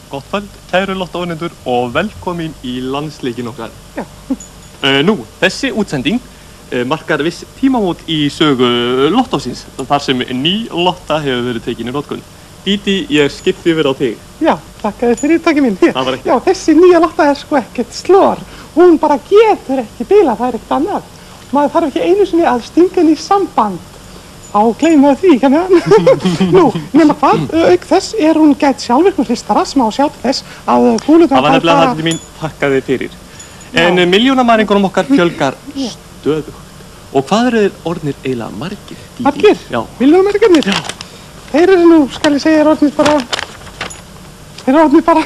Gott kvöld, kæru lottóvinendur og velkomin í landsleikinn okkar. Já. Nú, þessi útsending markar viss tímamót í sögu lottósins, þar sem ný lotta hefur verið tekin í notkun. Dídí, ég skipti yfir á þig. Já, þakka þér fyrir takið mín. Það var ekki. Já, þessi nýja lotta sko ekkert slor. Hún bara getur ekki bilað, það ekkert annað. Maður þarf ekki einu sinni að stinga henni í samband. Á gleymaðu því, kannan. Nú, nema hvað, auk þess hún gætt sjálfvirkum hristara sem á að sjá til þess að kúlurnar það var nefnilega það til mín, þakka þér fyrir. En milljónamæringunum okkar fjölgar stöðugt. Og hvað eru þeir orðnir eiginlega margir? Margir? Já. Milljónamæringarnir? Já. Þeir eru nú, skal ég segja, þeir eru orðnir bara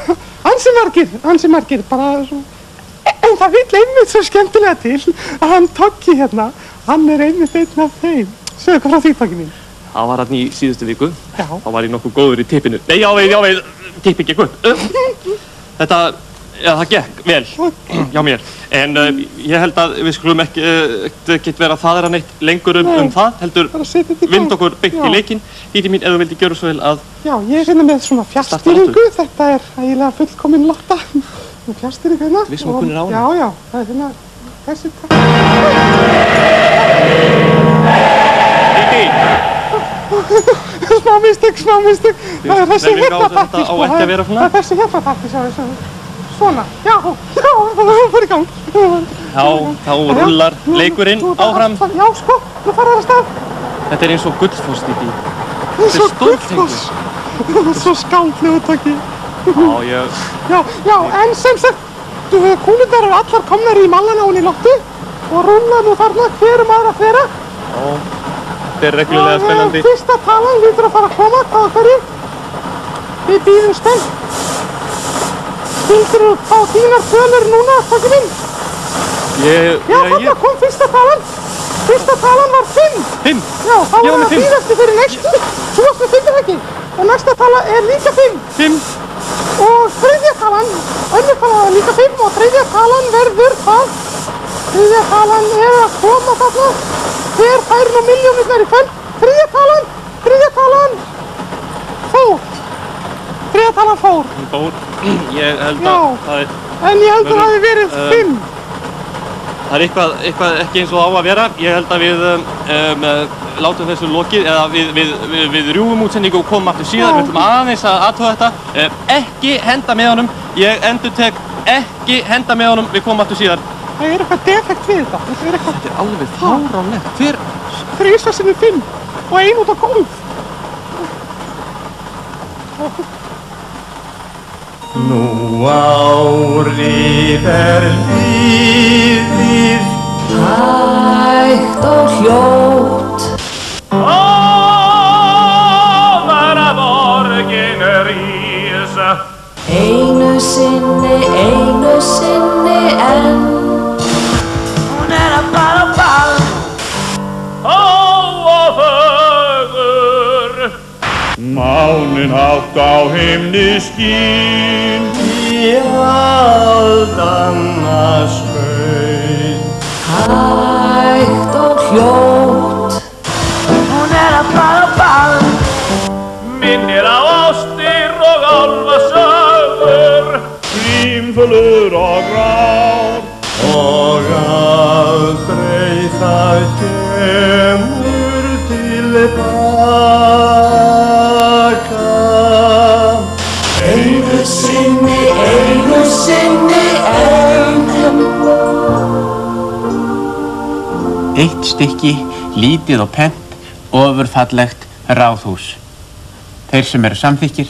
ansi margir, bara svo. En það vill einmitt svo skemmtilega til að hann Toggi hérna, hann er einmitt einn af þeim. Segðu hvað frá því, Toggi mín. Það var hann í síðustu viku. Já. Þá var ég nokkuð góður í tippinu. Nei, já veið, tippi gekk upp. Þetta, já, það gekk vel hjá mér. En ég held að við skulum ekki vera að faðra neitt lengur um það, heldur vind okkur beint í leikinn. Dídí mín, ef þú vildi gjöra svo vel að... Já, ég er hérna með svona fjárstýringu. Þetta er eiginlega fullkomin lotta. Fjárstýringu hérna. Við sem kunnir á hana. Já, það er hérna þessi Dídí! Smá mistök. Það er þessi hérna taktík, á ekki að vera svona. Það er þessi hérna taktík, svona. Já, það fyrir í gang. Já, þá rullar leikurinn áfram. Já, sko, nú fara það að stað. Þetta er eins og Gullfoss, Dídí. Þetta er Gullfoss. Svo skáldlegu Toggi. Já, en sem sagt, kúlurnar eru allar komnar í mallana og í lottu og rúlla nú þarna hver aðra þeirra. Já, þetta er reglulega spennandi. Fyrsta talan lítur að fara að koma, hvað á hverju? Við bíðum spennt. Vildur þú fá þínar tölur núna, Toggi minn? Já, þarna kom fyrsta talan. Fyrsta talan var 5. 5? Já, þá var það að bíðast fyrir næstu. Þú varst með 5 ekki. Og næsta tala er líka 5. 5? Og þriðja talan, önnur talan er líka 5 og þriðja talan verður hvað? Þriðja talan er að koma þarna. Hver fær nú milljónirnar í kvöld? Þriðja talan, fór. Þriðja talan fór. Fór, ég held að það er... En ég held að það hafi verið 5. Það er eitthvað ekki eins og á að vera. Ég held að við látum þessu lokið, eða við rjúfum útsendingu og komum aftur síðan. Við ætlum aðeins að athuga þetta. Ekki henda með honum. Ég endurtek, ekki henda með honum. Við komum aftur síðan. Það er eitthvað defekt við þetta. Þetta er alveg fáránlegt. Hver? Þrisvar sinnum 5 og 1 út á gólf. Nú árið er liðið, hægt og hljótt. Ofan af borgin rís. Einu sinni enn. Hún er að fara á ball. Og fögur. Mánin hátt á himni skín í aldanna skaut. Hægt og hljótt. Hún er að fara á ball. Minnir á ástir og álfasögur, prímfölur og grár. Og aldrei það kemur til baka. Einu sinni enn. Eitt stykki, lítið og pennt, ofurfallegt ráðhús. Þeir sem eru samþykkir.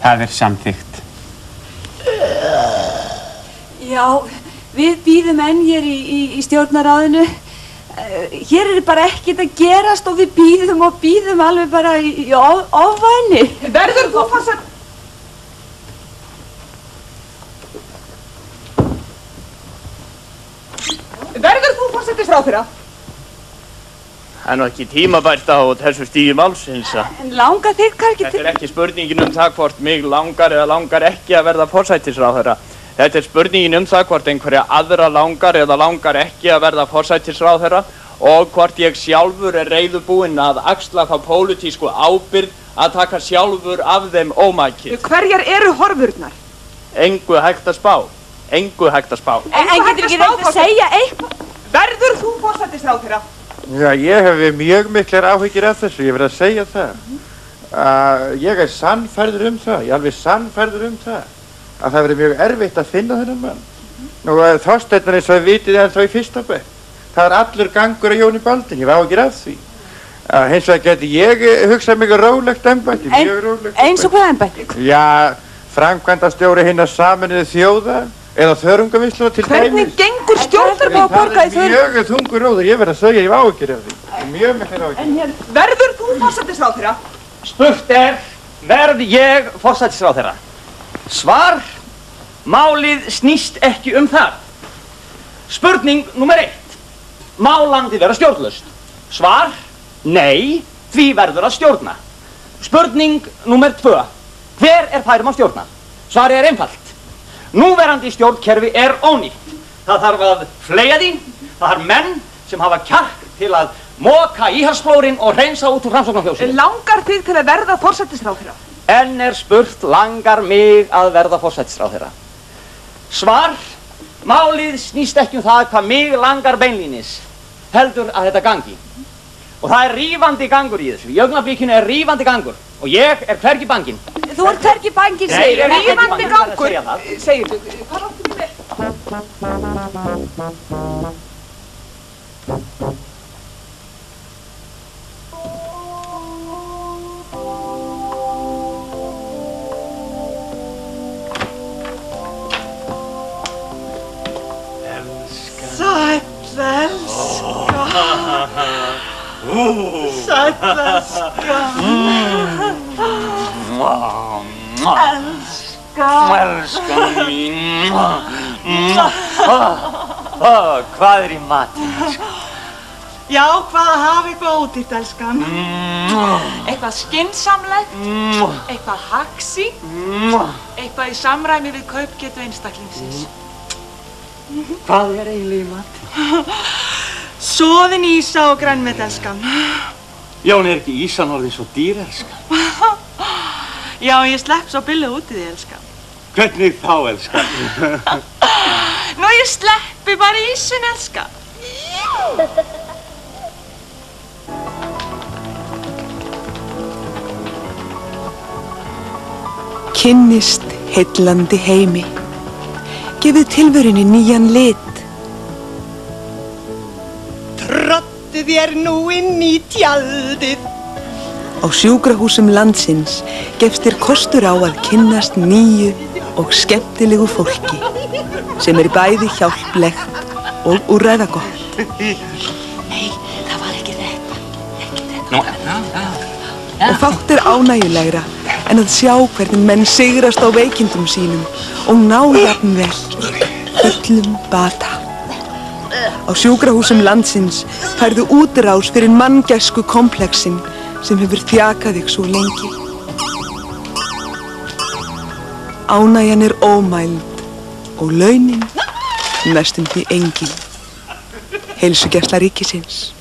Það er samþykkt. Já, við bíðum enn hér í stjórnarráðinu. Hér er bara ekkert að gerast og við bíðum og bíðum alveg bara í ofvæni. Verður þú passa... Verður þú forsætisráðherra? Það er nú ekki tímabært á þessu stigi málsins. En langar þig kannski til... Þetta er ekki spurningin um það hvort mig langar eða langar ekki að verða forsætisráðherra. Þetta spurningin það hvort einhverja aðra langar eða langar ekki að verða forsætisráðherra og hvort ég sjálfur reiðubúinn að axla þá pólitísku ábyrgð að taka sjálfur af þeim ómakið. Hverjar eru horfurnar? Engu hægt að spá. Engu hægt að spá. En getur ekki reynt að segja eitthvað? Verður þú forsætisráðherra? Já, ég hef mjög miklar áhyggjur af þessu, ég verð að segja það. Ég sannfærður það, ég alveg sannfærður það, að það verður mjög erfitt að finna þennan mann. Nú, Þorsteinn eins og vitið þá í fyrsta bekk. Það allur gangur á Jóni Baldvin, ég var áhyggjur af því. Hins vegar geti ég hugsað mig rólegt embætti, mjög rólegt embætti. Eins og hvað embætti? Já, framkvæmdastjóri hinna Sameinuðu þjóða eða þörungavinnslu til dæmis. Hvernig gengur stjórnarborga í þörungavinnslu? Það er mjög þungur róður, ég verð að segja, ég var áhyggjur af því. Mjög miklar áhyggjur. En verður þú forsætisráðherra? Spurt verð ég forsætisráðherra? Svar, málið snýst ekki það. Spurning númer 1. Má landið vera stjórnlaust? Svar, nei, því verður að stjórna. Spurning númer 2. Hver færum að stjórna? Svarið einfalt. Núverandi stjórnkerfi ónýtt. Það þarf að fleygja því. Það þarf menn sem hafa kjark til að moka íhaldsflórinn og hreinsa út úr Framsóknarfjósinu. Langar þig til að verða forsætisráðherra? Enn spurt, langar mig að verða forsætisráðherra? Svar, málið snýst ekki það hvað mig langar beinlínis. Heldur að þetta gangi. Og það rífandi gangur í þessu. Í augnablikinu rífandi gangur. Og ég hvergi banginn. Þú hvergi banginn, segir þú. Rífandi gangur, segir þú. Hvað áttu við með? Sæll, Elskan mín. Hvað í matinn? Já, hvað að hafa eitthvað ódýrt, elskan? Eitthvað skynsamlegt, eitthvað haxi, eitthvað í samræmi við kaupgetu einstaklingsins. Hvað eiginlega í matinn? Soðin ísa og grænmeti, elskan. Jón, ekki ísan orðin svo dýr, elskan? Já, ég slepp svo billega út í því, elskan. Hvernig þá, elskan? Nú, ég sleppi bara ísin, elskan. Kynnist heillandi heimi. Gefið tilverunni nýjan lit. Trottu þér nú inn í tjaldið. Á sjúkrahúsum landsins gefst þér kostur á að kynnast nýju og skemmtilegu fólki sem bæði hjálplegt og úrræðagott. Nei, það var ekki þetta. Ekki þetta. Nú, Og fátt ánægjulegra en að sjá hvernig menn sigrast á veikindum sínum og ná jafnvel fullum bata. Á sjúkrahúsum landsins færðu útrás fyrir manngæsku komplexin sem hefur þjakað þig svo lengi. Ánægjan ómæld og launin næstum því engin. Heilsugæsla ríkisins.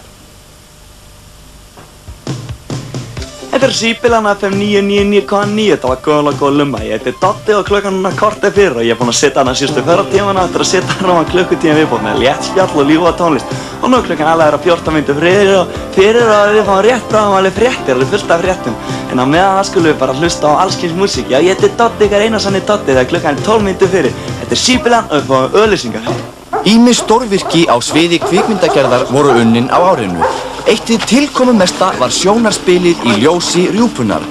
Þetta Síbilan FM 999,9, þetta var góð lumma. Ég heiti Doddi og klukkan korter fyrir og ég búinn að setja hana síðustu 4 tímana eftir að setja hana klukkutíma viðbót með létt spjall og líf og tónlist. Og nú klukkan alveg 14 mínútur fyrir og við fáum rétt bráðum alveg fréttir, alveg fullt af fréttum. En á meðan það skulum við bara hlusta á alls kyns músík. Já, ég heiti Doddi, ykkar eina sanni Doddi, þegar klukkan 12 mínútur fyrir. Þetta Síbilan og við fáum auglýsingar. Ýmis stórvirki á sviði kvikmyndagerðar voru unnin á árinu. Eitt hið tilkomumesta var sjónarspilið í ljósi rjúpunnar.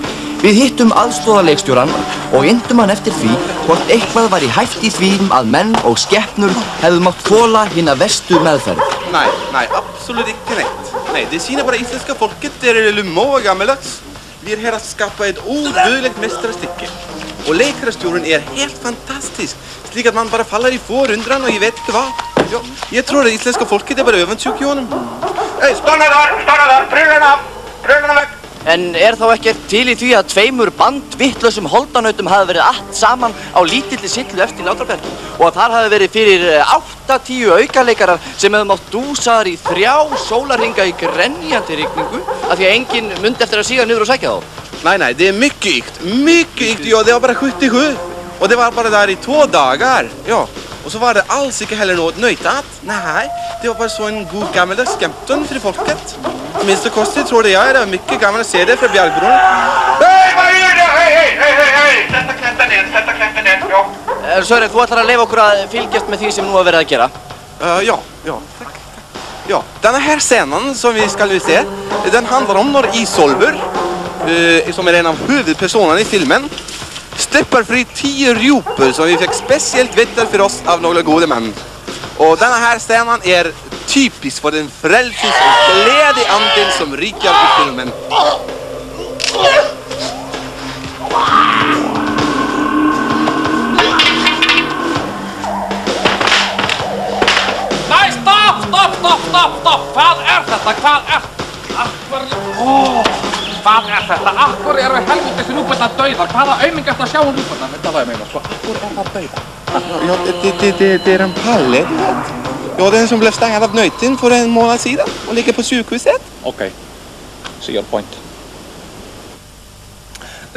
Við hittum aðstoðarleikstjórann og inntum hann eftir því hvort eitthvað væri hæft í því að menn og skepnur hefðu mátt þola hina verstu meðferð. Nej, absolut inte rätt. Nej, det synar bara isländska folket, det är lumma och gammaldags. Vi är här att skapa ett odödligt mästerstycke. Och läkarstjóren är helt fantastisk. Slik att man bara faller i förundran och jag vet inte vad. Ja, jag tror att isländska folket är bara övertjug i honom. Hej, stanna där, brillorna väck! En þá ekkert til í því að tveimur bandvitlausum holdanautum hafi verið att saman á lítilli sillu eftir Látrabergi og að þar hafi verið fyrir 8-10 aukaleikarar sem hefðu mátt dúsa þar í 3 sólarhringa í grenjandi rigningu af því að enginn mundi eftir að síga niður och sækja þá? Nej, det är mycket ykt. Ja, det var bara 77. Och det var bara där i 2 dagar. Ja. Och så var det alls inte heller något nöjtat. Nej, det var bara så en god gammaldags skämton för folket. Minst det kostar, tror det jag är. Det var mycket gammalt att se det från Bjärgbron. Hej, vad gör du? Hej! Sätta kläppen ner, ja. Sören, þú ætlar að leyfa okkur að fylgjast med því sem nú har verið að gera? Ja, tack. Ja, den här scenen som vi ska se, den handlar om några isolver som är en av huvudpersonerna i filmen. Steppar fri 10 rjoper som vi fick speciellt vettar för oss av några goda män. Och denna här scenen är typisk för den frälsings- och glädjeanden som rikar i filmen. Nej, stopp! Hvað þetta? Hvað þetta? Akkur eru helvítið rjúpurnar dauðar? Hvaða aumingi ætti að sjá rjúpurnar? Þetta var ég meina, sko. Akkur er það dauðar? Ja, det är en palle, du vet. Ja, den som blev stängad av nöjten för en månad sedan och ligger på sjukhuset. Okej, see your point.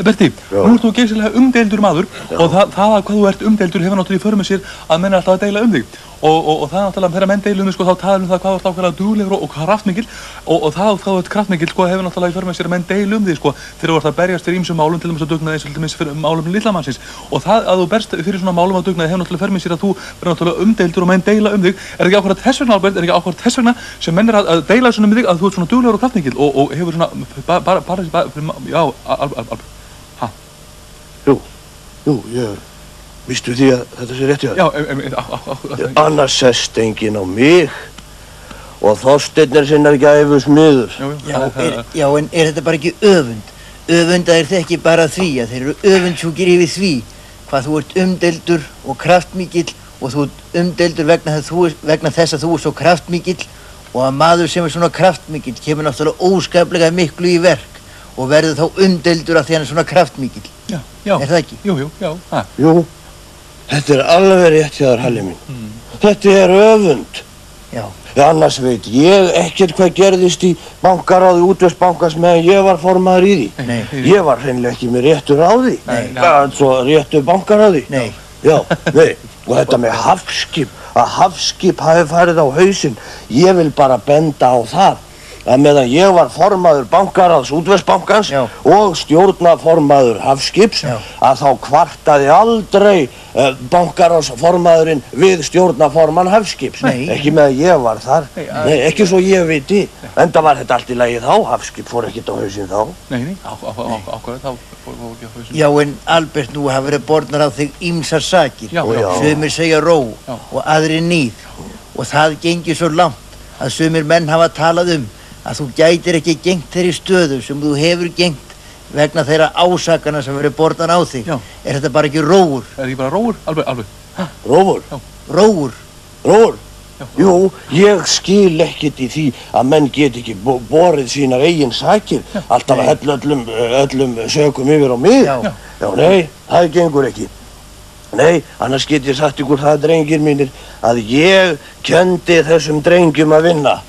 Berti, nú ert þú geysilega umdeildur maður og það að hvað þú ert umdeildur hefur náttúrulega í för með sér að menn er alltaf að deila þig og það er náttúrulega þegar menn deila þig sko þá talar það hvað þú ert ákveðlega duglegur og kraftmikill og það þú ert kraftmikill sko hefur náttúrulega í för með sér að menn deila þig sko þegar þú ert að berjast fyrir ýmsum málum til dæmis að dugnaði eins og til dæmis fyrir málum lillamannsins og það að þú berst fyrir svona málum að dugnaði hefur náttúrulega för með sér að þú verður náttúrulega umdeildur og menn deila þig er ekki ákveðlega þess vegna Albert, er ekki ákveðlega þess vegna sem menn er að deila svona þig að þú ert svona duglegur og kraftmikill og hefur svona já, Albert Jú, ég vístu því að þetta sé rétt hjá þér. Annars sest enginn á mig og Þorsteinn er sinnar gæfu smiður. Já, en er þetta bara ekki öfund? Öfundaðir þeir ekki bara því að þeir eru öfundsjúkir yfir því hvað þú ert umdeildur og kraftmikill og þú ert umdeildur vegna þess að þú ert svo kraftmikill og að maður sem er svona kraftmikill kemur náttúrulega óskaplega miklu í verk og verður þá umdeildur af því hann er svona kraftmikill. Já, er það ekki? Jú, þetta er alveg rétt hjá þér, Halli minn. Þetta er öfund. Já. Annars veit ég ekkert hvað gerðist í bankaráði útvegsbankans meðan ég var formaður í því. Nei. Ég var hreinlega ekki með réttu ráði. Nei. Svo réttu bankaráði. Nei. Já, nei. Og þetta með hafskip, að hafskip hafi farið á hausinn. Ég vil bara benda á það að meðan ég var formaður bankaráðs útvegsbankans og stjórnarformaður hafskips að þá kvartaði aldrei bankaráðsformaðurinn við stjórnarformann hafskips. Ekki með að ég var þar. Nei, ekki svo ég viti. Enda var þetta allt í lagi þá, hafskip fór ekkert á hausinn þá. Nei, ákveður þá fór ekki á hausinn. Já, en Albert, nú hafa verið borðnar á þig ýmsar sakir. Sumir segja ró og aðrir níð. Og það gengir svo langt að sumir menn hafa talað að þú gætir ekki gengt þeirri stöðu sem þú hefur gengt vegna þeirra ásakana sem verið borðan á þig. Er þetta bara ekki rógur? Er ekki bara rógur? Alveg. Rógur? Rógur? Rógur? Jú, ég skil ekkert í því að menn get ekki borið sínar eigin sakir. Alltaf að hella öllum sökum yfir á mig. Já, nei, það gengur ekki. Nei, annars get ég sagt ykkur það, drengir mínir, að ég kenndi þessum drengjum að vinna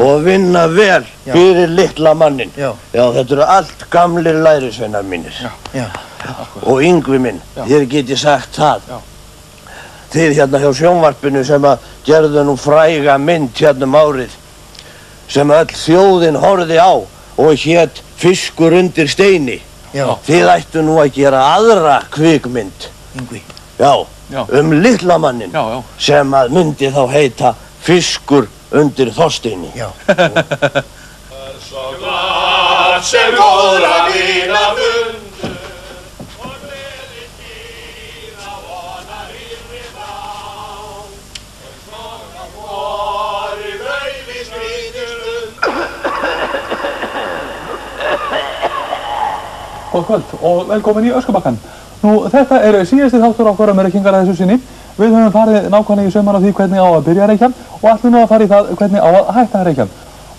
og vinna vel fyrir litla mannin. Já, þetta eru allt gamlir lærisveinar mínir. Og Yngvi minn, þér get ég sagt það. Þið hérna hjá sjónvarpinu sem að gerðu nú fræga mynd hérna árið sem öll þjóðin horfði á og hét Fiskur undir steini. Þið ættu nú að gera aðra kvikmynd. Yngvi. Já, litla mannin sem að myndi þá heita Fiskur undir Þorsteini. Já. Sem góðra vina fundu og gleði tíra vonar innri brá og vor í rauði skrýtistund. Góð kvöld og velkomin í Öskubakkann. Nú, þetta er síðasti þáttur okkar með reykingar að þessu sinni. Við höfum farið nákvæmlega í saumana á því hvernig á að byrja að reykja og ætlum nú að fara í það hvernig á að hætta að reykja.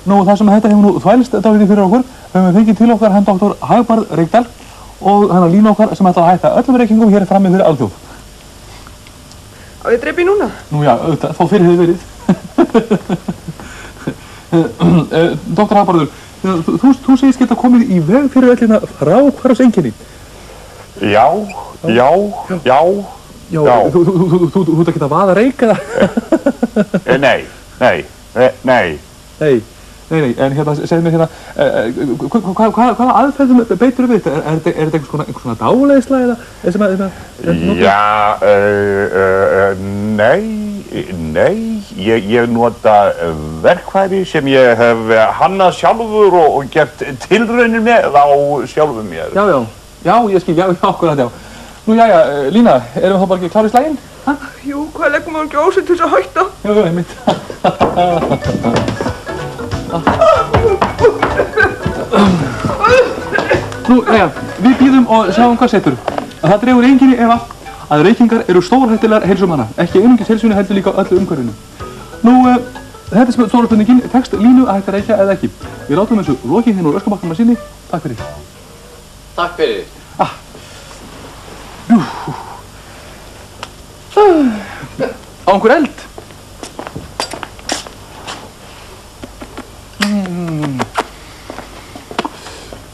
Nú, það sem þetta hefur nú þvælst dálítið fyrir okkur höfum við fengið til okkar hann doktor Hagbarð Reykdal og hann að lína okkar sem ætla að hætta öllum reykingum hér frammi fyrir alþjóð. Á ég drepi núna? Nú já, auðvitað, þá fyrir hefur verið. Doktor Hagbarður, þú segist geta komið í veg fyrir öllina fráhvarfseinkenni. Já. Þú ert ekki að vaða reyka það? Nei, en hérna, segð mér hérna, hvaða aðferðum beitur við þetta? Er þetta einhvers konar dáleiðsla eða? Nei, ég nota verkfæri sem ég hef hannað sjálfur og gert tilraunir með á sjálfum mér. Já, ég skil, akkurat, já. Nú, jæja, Lína, erum við þá bara ekki klár í slaginn? Jú, hvað leggum við ekki á sig til þess að hætta? Já, einmitt. Nú, jæja, við bíðum og sjáum hvað setur. Það dregur enginn í efa að reykingar eru stórhættulegar heilsumanna, ekki einungis heilsunni heldur líka öllu umhverfinu. Nú, þetta er stóra spurningin, tekst Línu að hætta reykja eða ekki? Við látum þessu lokið hérna úr öskubakkanum að sinni. Takk fyrir. Takk fyrir. Á einhver eld?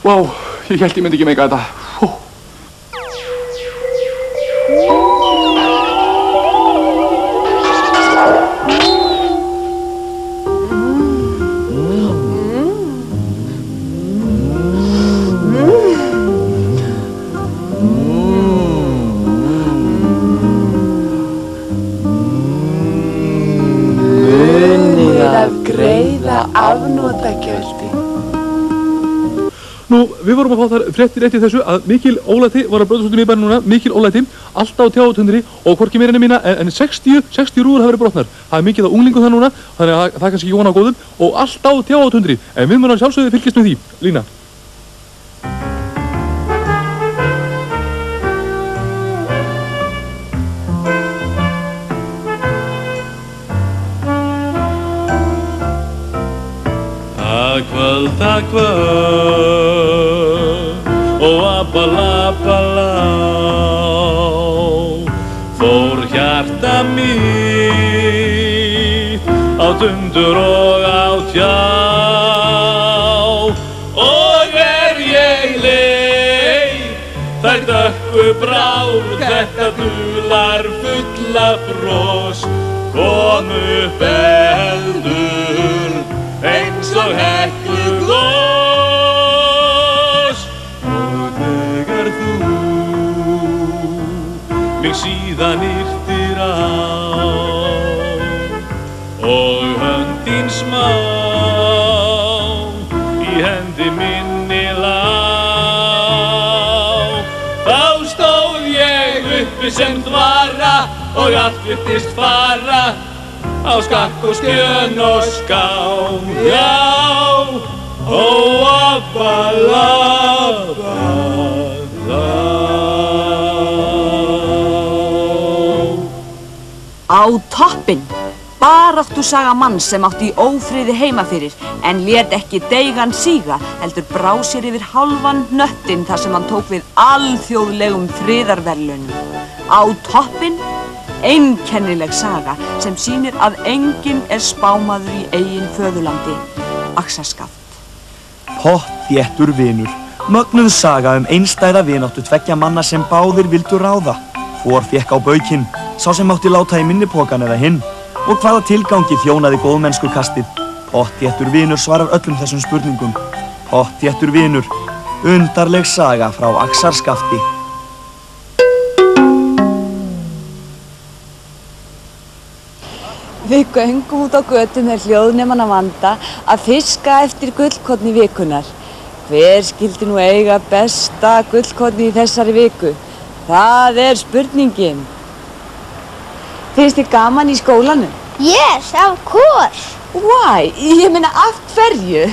Vá, ég held ég myndi ekki meika þetta. Nú, við vorum að fá þar fréttir eitt í þessu að mikil ólæti var að brjótast út í miðbænum núna, mikil ólæti, alltaf á tjáatundri og hvorki meira enn minna en 60 rúður hafa verið brotnar. Það er mikið á unglingum það núna, þannig að það er kannski ekki vona á góðum og alltaf á tjáatundri, en við munum sjálfsögðu fylgjast með því. Lína. Það kvöld og abba-labba-lá fór hjarta mitt á tundur og á tjá og ég leið þær dökku bráð þetta dular fulla bros kom upp eldur eins og heklu gos og þegar þú mig síðan yrtir á og hönd þín smá í hendi minni lá þá stóð ég uppi sem þvara og allt virtist fara á skakk og skjön og skám, já, ó, abba-labba-lá. Á toppinn, baráttusaga manns sem átti í ófriði heima fyrir, en lét ekki deigan síga, heldur brá sér yfir hálfan hnöttinn þar sem hann tók við alþjóðlegum friðarverðlaunum. Á toppinn, einkennileg saga sem sýnir að enginn er spámaður í eigin föðurlandi, Axarskaft. Pottþéttur vinur, mögnuð saga einstæða vináttu tveggja manna sem báðir vildu ráða. Hvor fékk á baukinn, sá sem átti láta í minnipokan eða hinn, og hvaða tilgangi þjónaði góðmennskukastið. Pottþéttur vinur svarar öllum þessum spurningum. Pottþéttur vinur, undarleg saga frá Axarskafti. Við göngum út á götu með hljóðnemann að vanda að fiska eftir gullkorni vikunnar. Hver skildi nú eiga besta gullkorni í þessari viku? Það er spurningin. Finnst þér gaman í skólanum? Yes, of course. Why? Ég meina af hverju?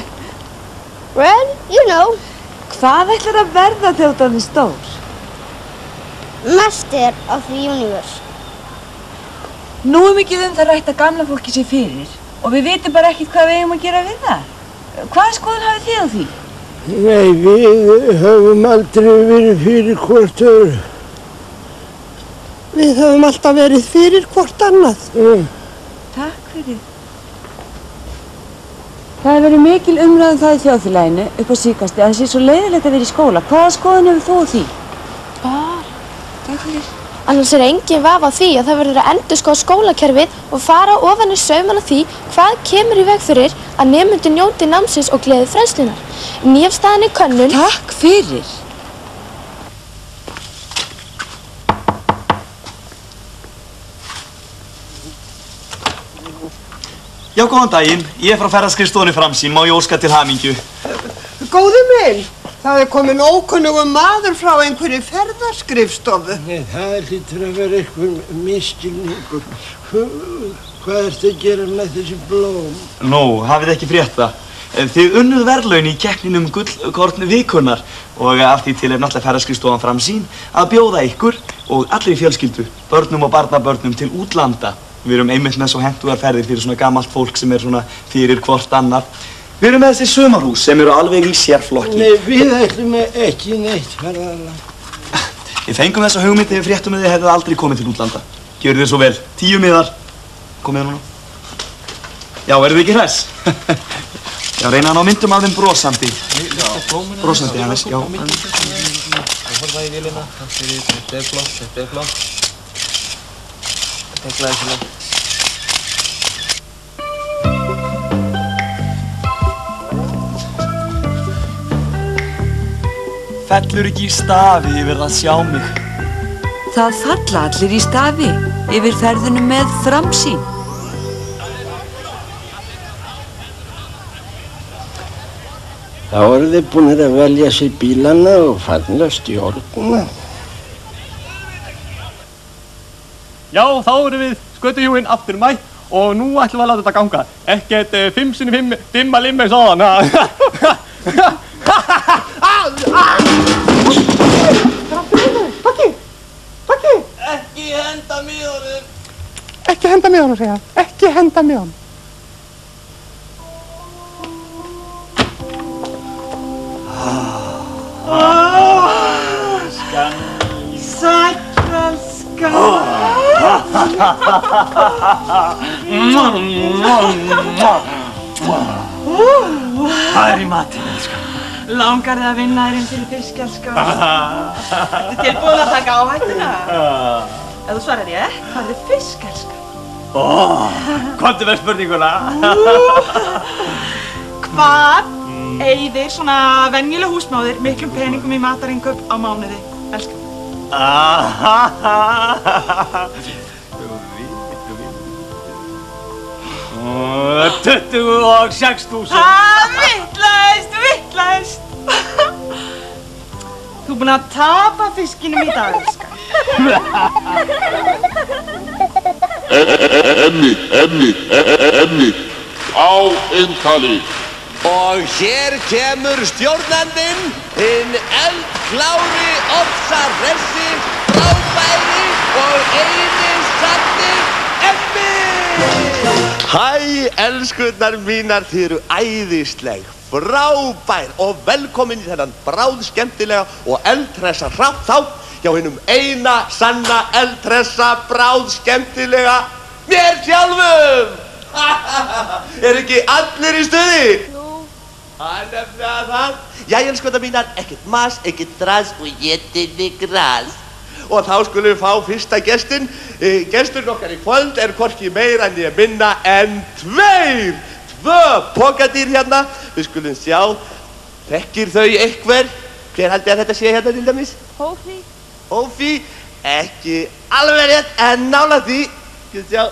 Well, you know. Hvað ætlar að verða þegar þú ert stór? Master of the universe. Nú mikið það rætt að gamla fólki sé fyrir og við vitum bara ekkert hvað við eigum að gera við það. Hvaða skoðun hafið þið á því? Nei, við höfum aldrei verið fyrir hvort öðru. Við höfum alltaf verið fyrir hvort annað. Takk fyrir. Það hefur verið mikil umræða það í þjóðfélaginu upp á síðkasti að það sé svo leiðilegt að vera í skóla. Hvaða skoðun hefur þú á því? Takk fyrir. Annars engin vafi á því að það verður að endurskoða skólakerfið og fara ofan í saumana því hvað kemur í veg fyrir að nemendur njóti námsins og gleði fræðslunnar. Nýafstaðinni könnun... Takk fyrir. Já, góðan daginn. Ég frá ferðaskrifstofunni Framsýn. Má ég óska til hamingju? Góði minn, það komin ókunnugum maður frá einhverju ferðaskrifstofu. Nei, það hlýtur að vera einhver misskilningur. Hvað ertu að gera með þessi blóm? Nú, hafið ekki frétt það. Þið unnuð verðlaun í keppninum gullkorn vikunnar og af því til náttúrulega ferðaskrifstofan Framsýn að bjóða ykkur og allri fjölskyldu, börnum og barnabörnum til útlanda. Við erum einmitt með svo hentugar ferðir fyrir svona gamalt fólk sem svona fyrir hvort annað. Við erum með þessi sumarhús sem eru alveg í sérflokki. Nei, við ætlum ekki neitt ferðalag. Við fengum þessa hugmynd þegar við fréttum að þið hefðu aldrei komið til útlanda. Gjörðu þið svo vel. 10 miðar. Komið núna. Já, eru þið ekki hress? Já, reyna að ná myndum af þeim brosandi. Brosandi, aðeins, já. Horfa í vélina. Þetta er flott, þetta er flott. Þetta er glæsilegt. Fellur ekki í stafi yfir að sjá mig. Það falla allir í stafi yfir ferðunum með Framsýn. Þá eru þið búinir að velja sér bílana og falla stjórnuna. Já, þá erum við skötuhjúin aftur mætt og nú ætlum við að láta þetta ganga. Ekkert 5x5 dimma limmi svona. Bakki! Ekki henda miðunum! Ekki henda miðunum, segja. Ekki henda miðunum. Hvað er í matinn, elskan? Langar þið að vinna þér inn fyrir fisk, elskan? Ertu tilbúin að taka áhættuna? Ef þú svarar ég, hvað er fisk, elskan? Komdu með spurninguna. Hvað eyðir svona venjuleg húsmóðir miklum peningum í matarinnkaup á mánuði, elskan? 26.000. Vitlaust! Þú er búinn að tapa fiskinum í dag, elskan. Emmi, á eintali. Og hér kemur stjórnandinn, hinn eldklári, ofsarressi, frábæri og eini sanni Emmi! Hæ, elskurnar mínar, þið eru æðisleg, frábær og velkomin í þennan bráðskemmtilega og eldhressa þátt hjá hinnum eina sanna eldhressa bráðskemmtilega mér sjálfum! Er ekki allir í stuði? Það er nefnilega það. Jæja, elskurnar mínar, ekkert mas, ekkert dras og étinni gras. Og þá skulum við fá fyrsta gestinn. Gesturinn okkar í kvöld er hvorki meira en ég minna en tvö pokadýr hérna. Við skulum sjá, þekkir þau einhver? Hver haldi að þetta sé hérna til dæmis? Hófi. Hófi, ekki alveg rétt en nálægt því. Skal sjá.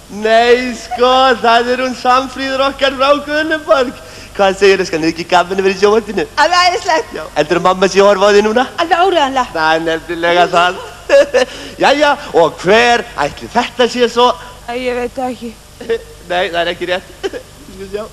Nei, sko, það er hún Samfríður okkar frá Guðnuborg. Hvað segir þau, skan? Er ekki gaman að vera í sjónvarpinu? Alveg æðislegt. Já. Heldur mamma sé að horfa á þig núna? Alveg áreiðanlega. Það er nefnilega það. Jæja, og hver ætli þetta sé svo? Ég veit það ekki. Nei, það er ekki rétt. Skal sjá.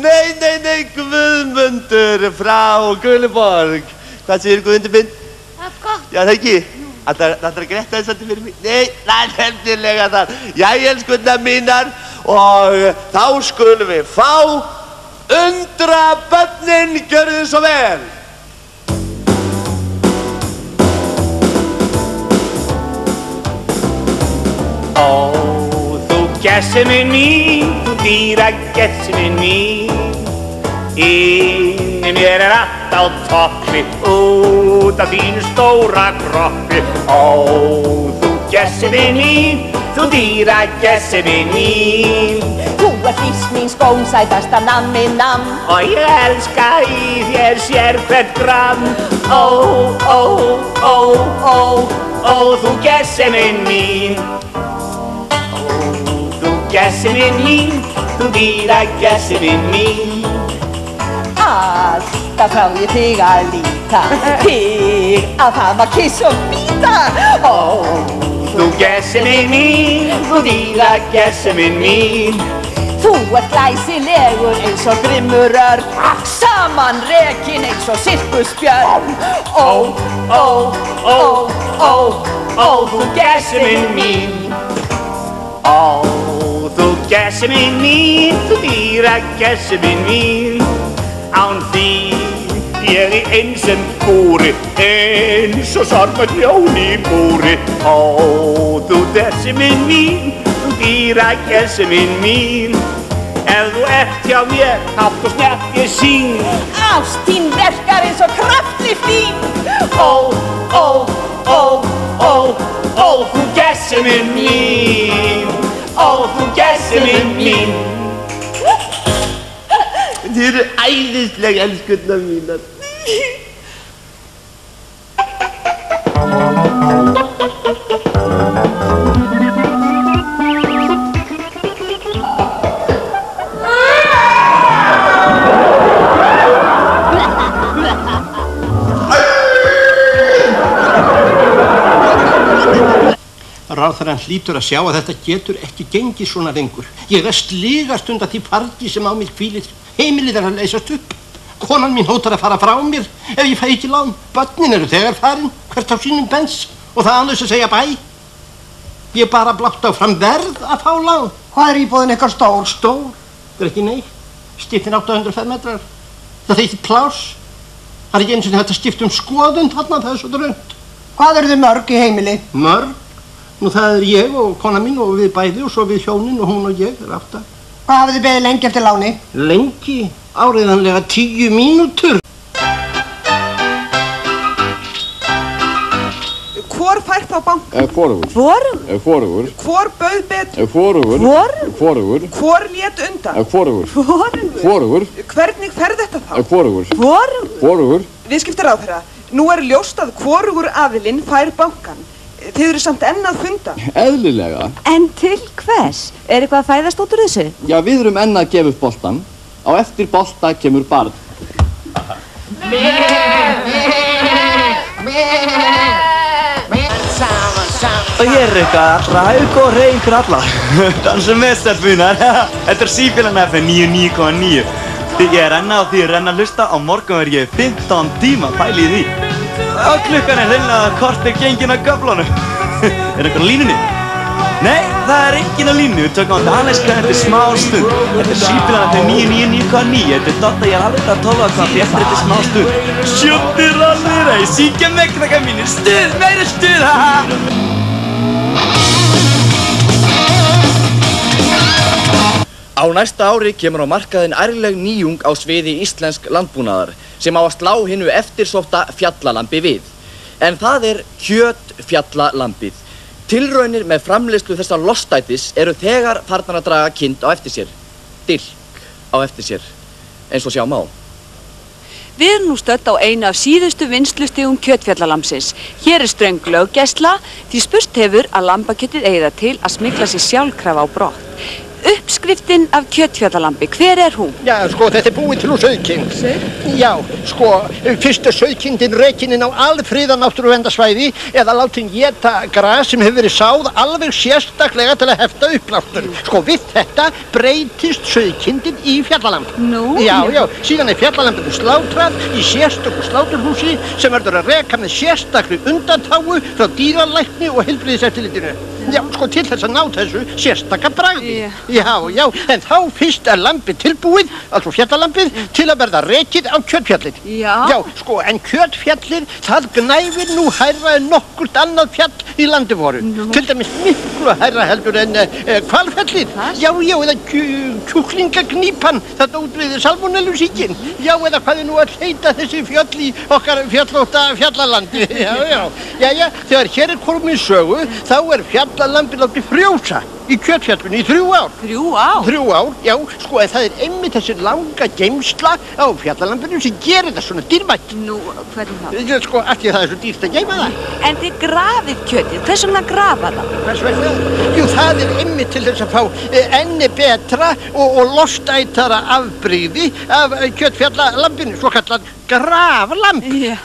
Nei, Guðmundur frá Guðnuborg. Hvað segir Guðmundur minn? Það er gott. Já, það ekki. Það er að gretta þess að þetta fyrir mig. Nei, það er nefnilega það. Jæja, elskurnar mínar, og þá skulum við fá Undra börnin, gjörðu þið svo vel. Ó, þú gessiminn mín, þú dýra gessiminn mín. Inni mér allt á toppi, út af þínu stóra kroppi. Ó, þú gessiminn mín, þú dýra gessiminn mín. Þú ert lífs mín skónsætasta nammi namm. Og ég elska í þér sér hvert gramm. Ó, ó, ó, ó, ó, þú gessiminn mín. Gessiminn mín, þú dýra gessiminn mín. Alltaf frá ég þig að líta, þig að hafa kiss og býta. Ó, þú gessiminn mín, þú dýra gessiminn mín. Þú ert glæsilegur eins og grimmur örn, saman rekin eins og sirkusbjörn. Ó, ó, ó, ó, ó, þú gessiminn mín. Ó, þú gessiminn mín, þú dýra gessiminn mín. Án þín ég í einsum búri, eins og sorgmætt ljón í búri. Ó, þú gessiminn mín, þú dýra gessiminn mín. Ef þú ert hjá mér, hátt og snett ég syng. Ást þín verkar eins og kraftlyft þín. Ó, ó, ó, ó, ó, þú gessiminn mín. Ó, þú gessiminn mín. Þið eru æðisleg elskurnar mínar. Ráðherrann hlýtur að sjá að þetta getur ekki gengið svona lengur. Ég er sligast undan því fargi sem á mér hvílir. Heimilið er að leysast upp. Konan mín hótar að fara frá mér ef ég fæ ekki lán. Börnin eru þegar farin, hvert á sínum bens og það annars að segja bæ. Ég bara blátt á fram verð að fá lán. Hvað er íbúðin ykkar stór? Stór? Það er ekki neitt. Stiftin 800 fermetrar. Það er eitt pláss. Það er ekki eins og þetta stift skoðun þarna, það er svo drönt. Hvað eru þið mörg í heimili? Mörg? Nú það er ég og kona mín og við bæði og svo við hjónin og hún og ég er 8. Hvað hafið þið beðið lengi eftir láni? Lengi? Áreiðanlega 10 mínútur. Hvor fær þá banka? Hvorugur. Hvorugur? Hvorugur. Hvor bauð betur? Hvorugur. Hvorugur. Hvor lét undan? Hvorugur. Hvorugur. Hvernig fer þetta þá? Hvorugur. Hvorugur. Viðskiptaráðherra, nú er ljóst að hvorugur aðilinn fær bankan. Þið eru samt enn að funda. Eðlilega. En til hvers? Er eitthvað að fæðast út úr þessu? Já, við erum enn að gefa upp boltan. Á eftir bolta kemur barn. Og hér er eitthvað allra haug og reyng fyrir alla. Dansum með stelpunar. Þetta er Sífélag FM 99,9. Ég er enn á því að renna að hlusta. Á morgun verð ég 15 tíma pæli í því. Og klukkan er hreinlega kortir gengin á göflunum. Er einhver á línunni? Nei, það er enginn á línu. Við tökum á þetta aðeins eftir smá stund. Þetta er Sífélag FM 99,9. Þetta er Dotta, ég er alveg að tóla hvað fréttir eftir smá stund. Sjúttir allir, ei, syngja mig krakkar mínir. Stuð, meiri stuð, haha! Á næsta ári kemur á markaðinn ærleg nýjung á sviði íslensk landbúnaðar sem á að slá hinu eftirsótta fjallalambi við. En það er kjötfjallalambið. Tilraunir með framleiðslu þessa lostætis eru þegar farnar að draga kind á eftir sér. Dilk á eftir sér, eins og sjá má. Við erum nú stödd á einu af síðustu vinnslustigum kjötfjallalambsins. Hér er ströng löggæsla því spurt hefur að lambakjötið eigi það til að smygla sér sjálfkrafa á brott. Uppskriftin af kjötfjallalambi, hver er hún? Já, sko, þetta er búið til úr sauðkind. Já, sko, fyrst er sauðkindin rekin inn á alfriða náttúruverndarsvæði eða látin éta gras sem hefur verið sáð alveg sérstaklega til að hefta uppblástur. Sko, við þetta breytist sauðkindin í fjallalamb. Nú? Já, síðan er fjallalambinu slátrað í sérstöku sláturhúsi sem verður að reka með sérstakri undantágu frá dýralækni og heilbrigðiseftirlitinu. Já, sko, til þess að ná þessu sérstaka bragði. Já, en þá fyrst lambið tilbúið, altså fjallalambið, til að verða rekið á kjötfjallið. Já, sko, en kjötfjallið, það gnæfir nú hærra en nokkurt annað fjall í landi voru. Til dæmis miklu hærra heldur en hvalfjallið. Já, eða kjúklingagnýpan, þetta út við salmonellusýkin. Já, eða hvað nú að heita þessi fjöll í okkar fjallótta fjallalandi. Já, þegar hér komið sögu, þá fjallalambið látið frjósa í kjötfjallinu í 3 ár. 3 ár? 3 ár, já, sko, en það einmitt þessi langa geymsla á fjallalambinu sem gerir það svona dýrmætt. Nú, hvernig þá? Sko, af því að það svo dýrt að geyma það. En þið grafið kjötið, hvers vegna grafa það? Hvers vegna? Jú, það einmitt til þess að fá enni betra og lostætara afbrigði af kjötfjallalambinu, svo kallar graflamb. Já.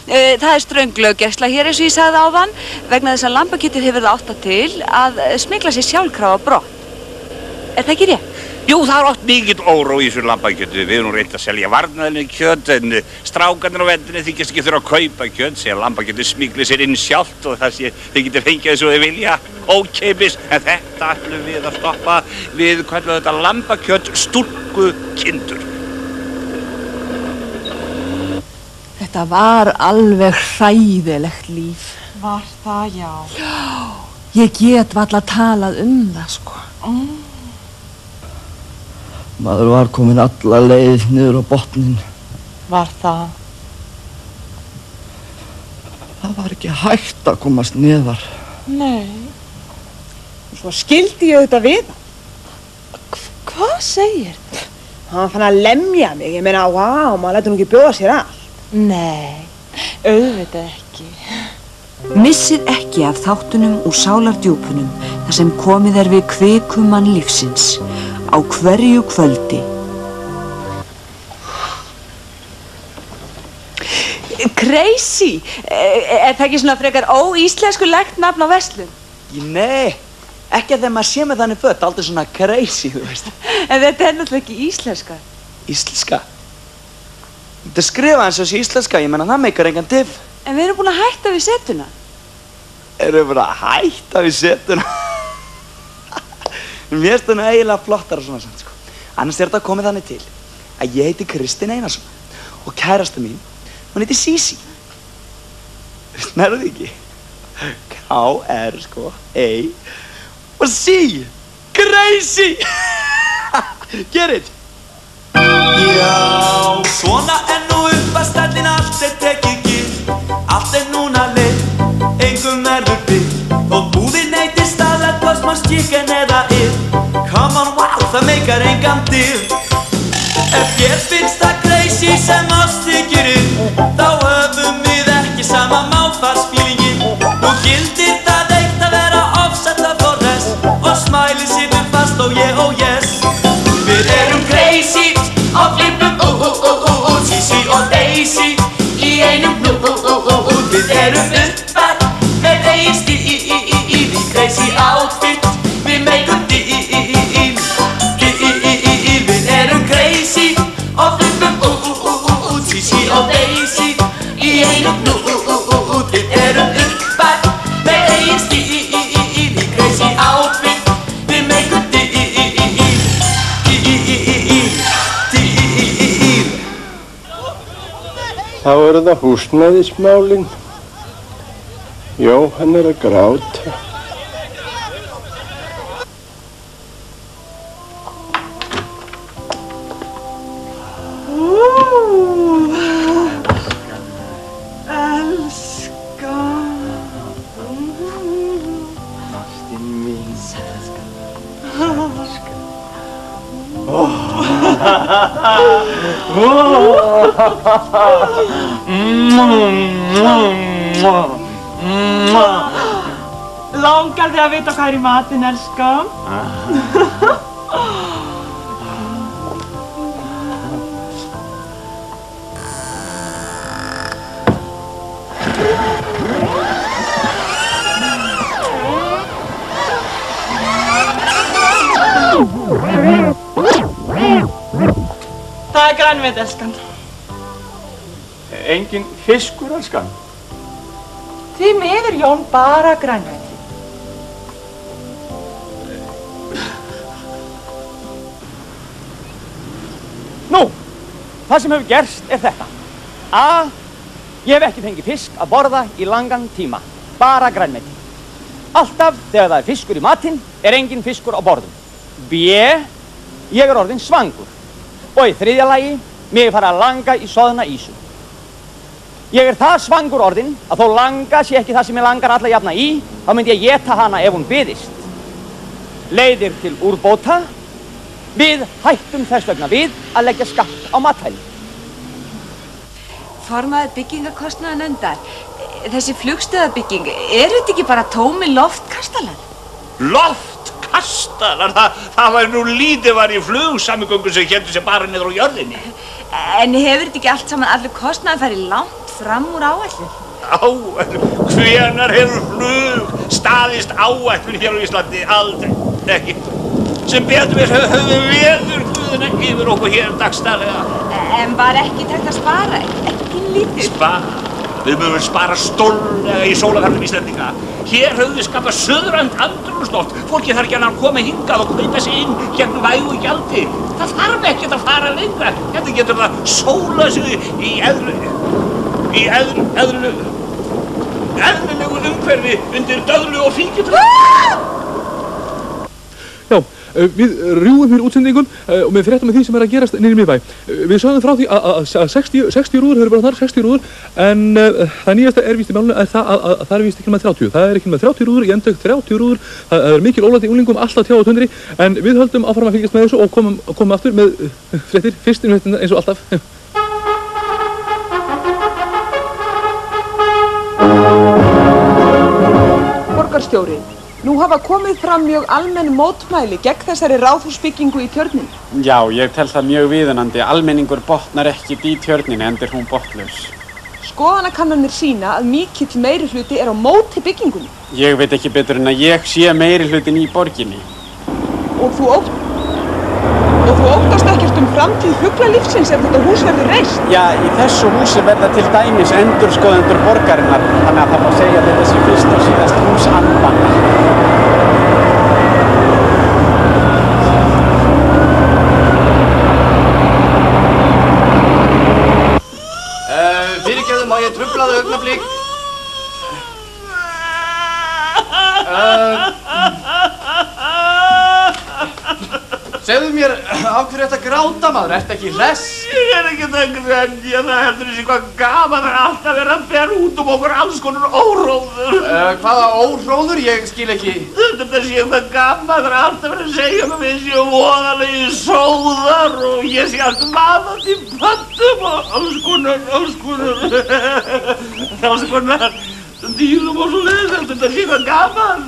Það ströng löggæsla hér eins og ég sagði áðan vegna þess að lambakjötið hefur það átt til að smygla sér sjálfkrafa brott. Er það ekki rétt? Jú, það oft mikill óró í þessu lambakjötu. Við erum reynt að selja varnaðilin kjöt en strákarnir á vendinni þykjast ekki þurfa að kaupa kjöt, segja lambakjötu smygli sér inn sjálft og það sé þið getur fengið þessu þið vilja, ókeypis, en þetta ætlum við að stoppa við kallum þetta lambakjöt stúlkukindur. Þetta var alveg hræðilegt líf. Var það, já. Ég get varla talað það, sko. Maður var komin alla leið niður á botnin. Var það? Það var ekki hægt að komast neðar. Nei. Svo skildi ég auðvitað við hann. Hvað segir þið? Hann fann að lemja mig. Ég meina, vá, maður lætur nú ekki bjóða sér allt. Nei, auðvitað ekki. Missið ekki af þáttunum úr sálardjúpunum þar sem komið við kvikumann lífsins á hverju kvöldi. Crazy! Er það ekki svona frekar óíslenskulegt nafn á verslun? Nei, ekki að þegar maður sé með þannig fött, aldrei svona crazy, þú veist. En þetta náttúrulega ekki íslenska. Íslenska? Þetta skrifa eins og þessi íslenska, ég menna það meikar engan diff. En við erum búin að hætta við setuna. Erum við búin að hætta við setuna? Mér finnst það eiginlega flottar og svona samt, sko. Annars þetta komið þannig til að ég heiti Kristín Einarsson og kærasta mín, hún heiti Sísí. Nærðu því ekki? K-R, sko, E og C. Crazy! Get it! Já, svona nú uppastallinn, allt tekið gilt, allt núna leið, engum verður byggt, þótt búðin heiti staðar, Postman's Chicken eða ill, come on, wow, það meikar engan dill. Ef þér finnst það crazy sem oss þykir þá höfum við ekki sama máfarsfílingin. Nú gildir það eitt að vera ofsætla for rest og smiley situr fast, oh yes. Við erum crazy og flippum Sísí og Daisy í einum Við erum uppar með eigin stíl, crazy outfit, við meikum díl. Við erum crazy og flippum Sísí og Daisy í einum Við erum uppar með eigin stíl, crazy outfit, við meikum díl. Þá eru það húsnæðismálin. Jóhann að gráta. Elskan. Ástin mín. Langar þig að vita hvað í matinn, elskan? Það grænmeti, elskan. Engin fiskur, elskan? Því miður, Jón, bara grænmeti. Það sem hefur gerst þetta. A. Ég hef ekki fengið fisk að borða í langan tíma. Bara grænmeti. Alltaf þegar það fiskur í matinn engin fiskur á borðum. B. Ég orðinn svangur. Og í þriðja lagi, mig fara að langa í soðna ísu. Ég það svangur orðinn að þó langa sé ekki það sem ég langar alla jafna í, þá myndi ég éta hana ef hún byðist. Leiðir til úrbóta. Við hættum þess vegna við að leggja skatt á matvæli. Formaður byggingakostnaðarnefndar, þessi flugstöðabygging, þetta ekki bara tómi loftkastalar? Loftkastalar? Það var nú lítið var í flugsamgöngum sem héldu sér bara niður á jörðinni. En hefur þetta ekki allt saman allur kostnaður farið langt fram úr áætlun? Áætlun? Hvenær hefur flug staðist áætlun hér á Íslandi? Aldrei, ekki. Sem betur við höfum veðurguðina yfir okkur hér dagsdaglega. En var ekki tækt að spara? Ekki lítið? Spara? Við mögum spara stórlega í sólagarðum Íslendinga. Hér höfum við skapað suðrænt andrúmsloft. Fólki þarf ekki að koma hingað og kaupa sig inn gegn vægu gjaldi. Það þarf ekkert að fara lengra. Hérna getur það sóla sig í eðlilegu umhverfi undir döðlu og fíkjutröð. Já, við rjúum hér útsendingum og við fréttum með því sem að gerast niður í miðbæ. Við sögðum frá því að 60 rúður höfðu bara þar, 60 rúður, en það nýjasta víst í málunum það að það víst ekki með 30. Það ekki með 30 rúður, í endök 30 rúður, það mikil ólæti í unglingum, alltaf tjá á tundri, en við höldum áfram að fylgjast með þessu og komum aftur með fréttir, fyrst eins og alltaf. Borgarstjóri. Nú hafa komið fram mjög almenn mótmæli gegn þessari ráðhúsbyggingu í Tjörninni. Já, ég tel það mjög viðunandi. Almenningur botnar ekkert í Tjörninni, enda hún botlaus. Skoðanakannanir sýna að mikill meirihluti á móti byggingunni. Ég veit ekki betur en að ég sé meirihlutin í borginni. Og þú óttast ekkert framtíð fuglalífsins ef þetta hús verður reist? Já, í þessu húsi verða til dæmis endurskoðendur borgarinnar, þannig að það má segja að þetta sé fyrst og síðast hús andanna. Fyrirgefðu, má ég trufla þig augnablik? Segðu mér, af hverju ertu að gráta, maður? Ertu ekki hress? Ég ekki að grenja, það heldur þessi hvað gaman alltaf verið að bera út okkur alls konar óhróður. Hvaða óhróður? Ég skil ekki. Þetta sé hvað gaman alltaf verið að segja að við séum voðalegi sóðar og ég sé allt maðat í pattum og alls konar dýrum og svo leiðis, þetta sé hvað gaman.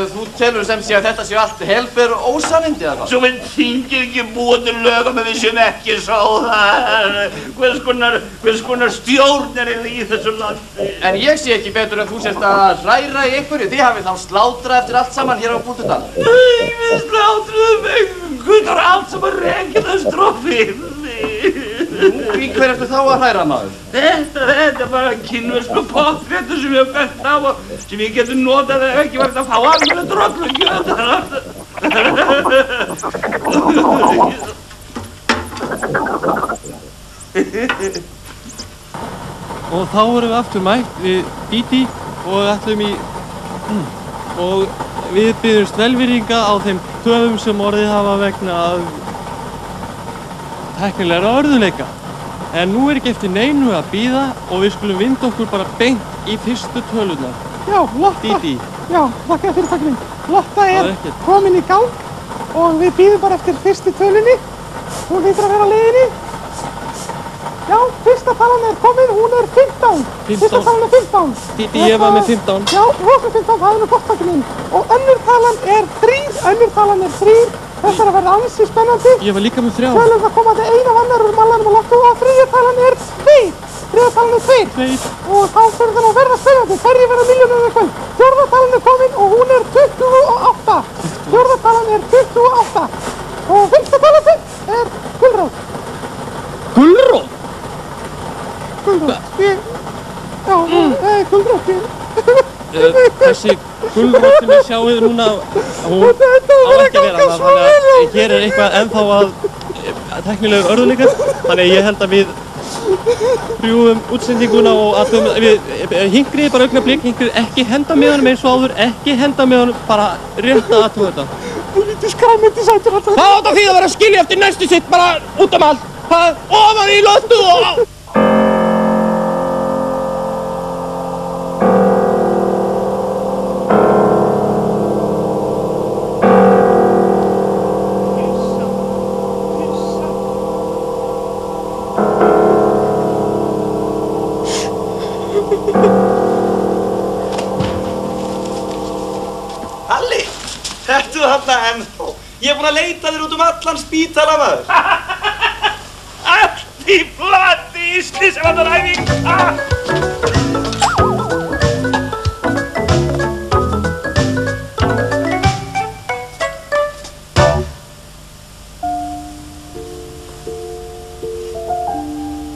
Þú telur sem sé að þetta sé allt helber og ósannindi eða hvað? Svo við þingir ekki búið til lögum að við séum ekki sóðar. Hvers konar stjórn í þessu landi? En ég sé ekki betur en þú sést að hræra í einhverju. Þið hafið þá slátrað eftir allt saman hér á Búldudal. Við slátruðum einhvern allt saman rekinast trófið. Í hver ertu þá að hræra, maður? Þetta er bara kínversku pottréttur sem ég hef bent á og sem ég getur notað ef ekki vært að fá alveg drollugjöld. Og þá erum við aftur mætt við Dídí og ætlum og við biðjumst velvirðinga á þeim töfum sem orðið hafa vegna tæknilegra örðugleika. En nú ekki eftir neinu að bíða og við skulum vinda okkur bara beint í fyrstu tölurnar. Já, Lotta. Dídí. Já, þakka fyrir takning. Lotta komin í gang og við bíðum bara eftir fyrstu tölunni. Hún hlýtur að vera á leiðinni. Já, fyrsta talan komin, hún 15. Fyrsta talan 15. Dídí, ég var með 15. Já, rosa 15, það nú gott takning. Og önnur talan 3. Þetta að verða ansi spennandi. Ég var líka með 3. Tölum það koma til eina af annar úr mallanum og Lottu og þriðja talan 2. Þriðja talan 2. Og þá fyrir það að verða spennandi. Hverjir verða milljónir í kvöld. Fjórða talan komin og hún 28. Fjórða talan 28. Og fyrsta talan gulrót. Gulrót? Gulrót. Já, gulrót. Þessi gulrót sem við sjáum núna, hún á ekki að vera það, þannig að hér eitthvað ennþá tæknilegur örðuleikar, þannig ég held að við rjúum útsendinguna og aðtöfum, við hingrið bara augnablik, hingrið ekki henda með honum eins og áður, ekki henda með honum, bara rétt að aðtöfu þetta. Pólitísk grænmetisætur alltaf. Það átt að því að vera að skilja eftir næstu sitt bara út allt, ofan í loftu og... Halli, ertu þarna ennþá? Ég er búinn að leita þér út allan spítala, maður. Allt í blati í slysavörnaræfing!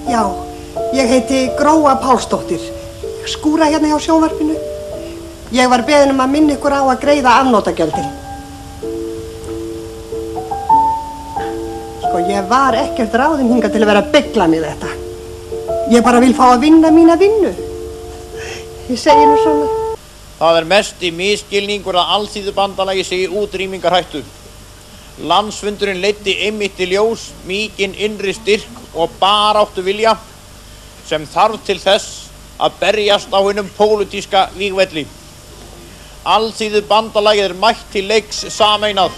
Já, ég heiti Gróa Pálsdóttir. Ég skúra hérna hjá sjónvarpinu. Ég var beðin að minna ykkur á að greiða afnotagjöldin. Sko, ég var ekkert ráðin hingað til að vera beglan í þetta. Ég bara vil fá að vinna mína vinnu. Ég segi nú svona. Það er mesti misskilningur að Alþýðubandalagið sé í útrýmingarhættu. Landsfundurinn leiddi einmitt í ljós mikinn innri styrk og baráttu vilja sem þarf til þess að berjast á hinum pólitíska vígvelli. Alþýðubandalagið er mætt til leiks sameinað.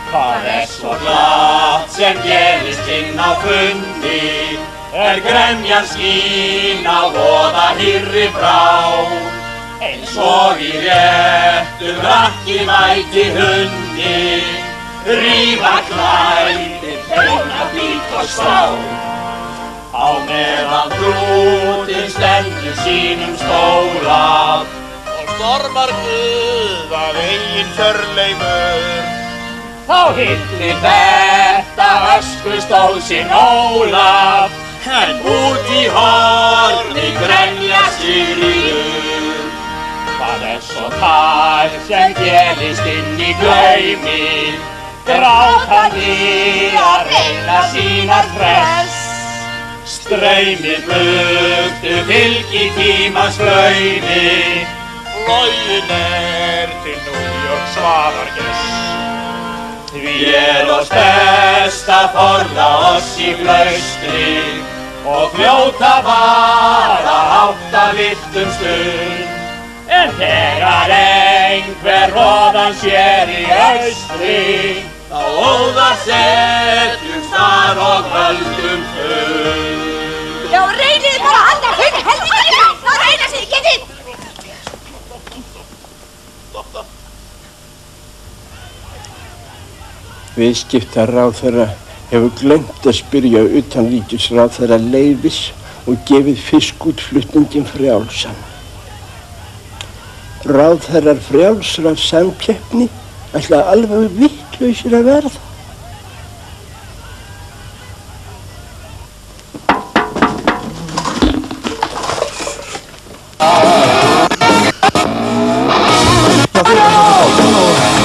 Það er svo glatt sem gerist inn á fundi, gremjan skín á voða hýrri brá, eins og í réttum rakki mæti hundi, rífa klæðir, teina bít og slá. Á meðan hrútinn stendur sínum stóla og stormar guð af eigin Hjörleifur. Þá hillir þetta öskustól sinn Ólaf, en út í horni grenja Sigríður. Það er svo tært sem gerist inn í glaumi, grátandi að reyna sína tress. Streymir burtu fylgi tímans flaumi, floginn til New York svaðargess. Því oss best að forða oss í flaustri og fljóta bara átta villtum stund. En þegar einhver roðan sér í austri, þá óðar setjumst þar og höldum fund. Já, reynið bara að halda fyrir helvítið! Það reyna sig, getið! Viðskiptaráðherra hefur gleymt að spyrja utanríkisráðherra leyfis og gefið fiskútflutninginn frjálsan. Ráðherrar frjálsrar samkeppni ætla alveg vitlausir að verða.